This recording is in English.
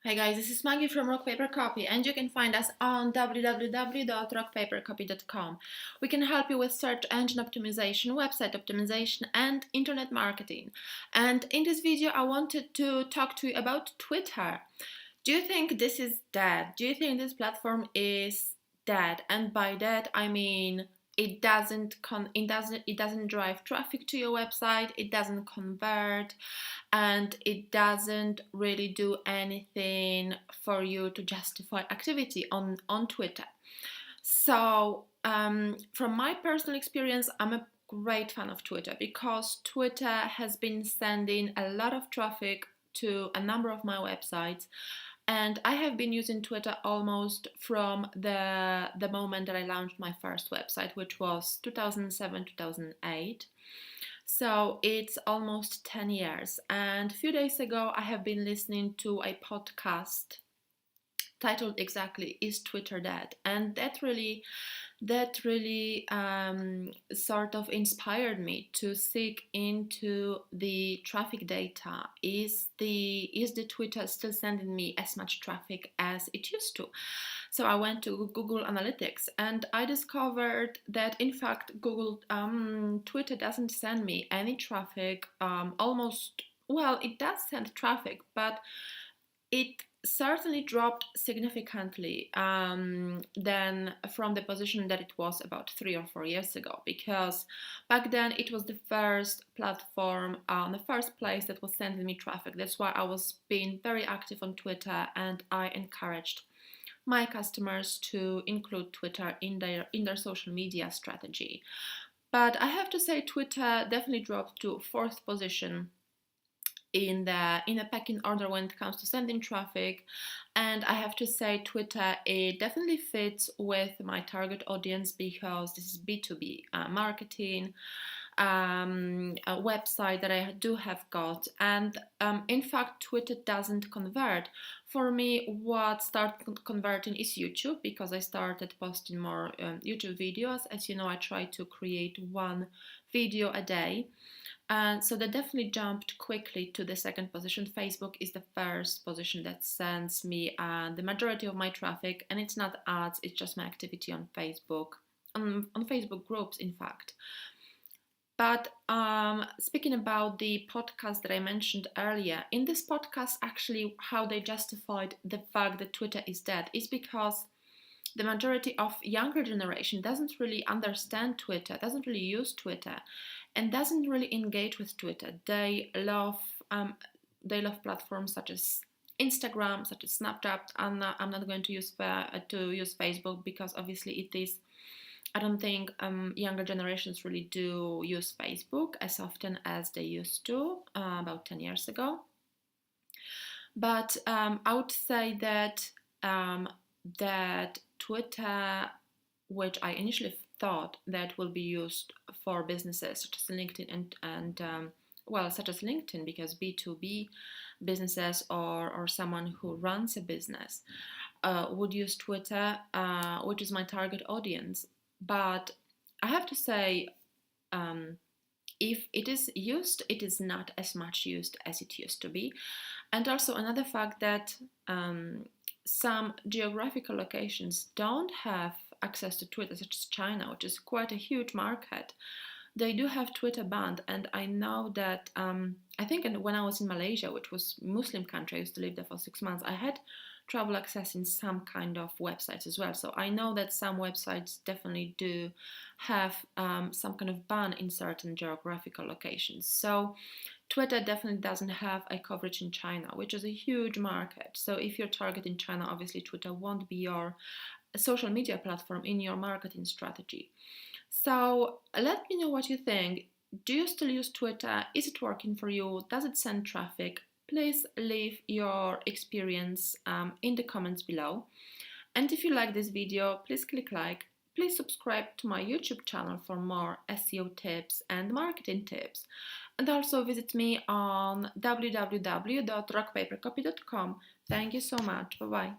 Hi guys, this is Maggie from Rock Paper Copy, and you can find us on www.rockpapercopy.com. We can help you with search engine optimization, website optimization, and internet marketing. And in this video, I wanted to talk to you about Twitter. Do you think this is dead? Do you think this platform is dead? And by that, I mean it doesn't drive traffic to your website, it doesn't convert, and it doesn't really do anything for you to justify activity on Twitter. So from my personal experience, I'm a great fan of Twitter because Twitter has been sending a lot of traffic to a number of my websites, and I have been using Twitter almost from the moment that I launched my first website, which was 2007-2008. So it's almost 10 years. And a few days ago, I have been listening to a podcast titled exactly "Is Twitter Dead?" And that really sort of inspired me to seek into the traffic data. Is the Twitter still sending me as much traffic as it used to? So I went to Google Analytics and I discovered that in fact Twitter doesn't send me any traffic. It does send traffic, but it certainly dropped significantly than from the position that it was about 3 or 4 years ago, because back then it was the first platform, the first place that was sending me traffic. That's why I was being very active on Twitter, and I encouraged my customers to include Twitter in their social media strategy. But I have to say Twitter definitely dropped to 4th position in the pecking order when it comes to sending traffic. And I have to say Twitter, it definitely fits with my target audience because this is B2B marketing, a website that I do have got, and in fact Twitter doesn't convert. For me, what started converting is YouTube, because I started posting more YouTube videos. As you know, I try to create 1 video a day. And so that definitely jumped quickly to the 2nd position. Facebook is the 1st position that sends me the majority of my traffic, and it's not ads, it's just my activity on Facebook, on Facebook groups, in fact. But speaking about the podcast that I mentioned earlier, in this podcast, actually, how they justified the fact that Twitter is dead is because the majority of younger generation doesn't really understand Twitter, doesn't really use Twitter, and doesn't really engage with Twitter. They love platforms such as Instagram, such as Snapchat. I'm not going to use Facebook because obviously it is. I don't think younger generations really do use Facebook as often as they used to about 10 years ago. But I would say that that Twitter, which I initially thought that will be used for businesses such as LinkedIn such as LinkedIn, because B2B businesses or someone who runs a business would use Twitter, which is my target audience. But I have to say, if it is used, it is not as much used as it used to be. And also another fact that some geographical locations don't have access to Twitter, such as China, which is quite a huge market. They do have Twitter banned, and I know that I think when I was in Malaysia, which was a Muslim country, I used to live there for 6 months, I had trouble accessing some kind of websites as well. So I know that some websites definitely do have some kind of ban in certain geographical locations. So Twitter definitely doesn't have a coverage in China, which is a huge market. So if you're targeting China, obviously Twitter won't be your social media platform in your marketing strategy. So let me know what you think. Do you still use Twitter? Is it working for you? Does it send traffic? Please leave your experience in the comments below. And if you like this video, please click like. Please subscribe to my YouTube channel for more SEO tips and marketing tips. And also visit me on www.rockpapercopy.com. Thank you so much. Bye-bye.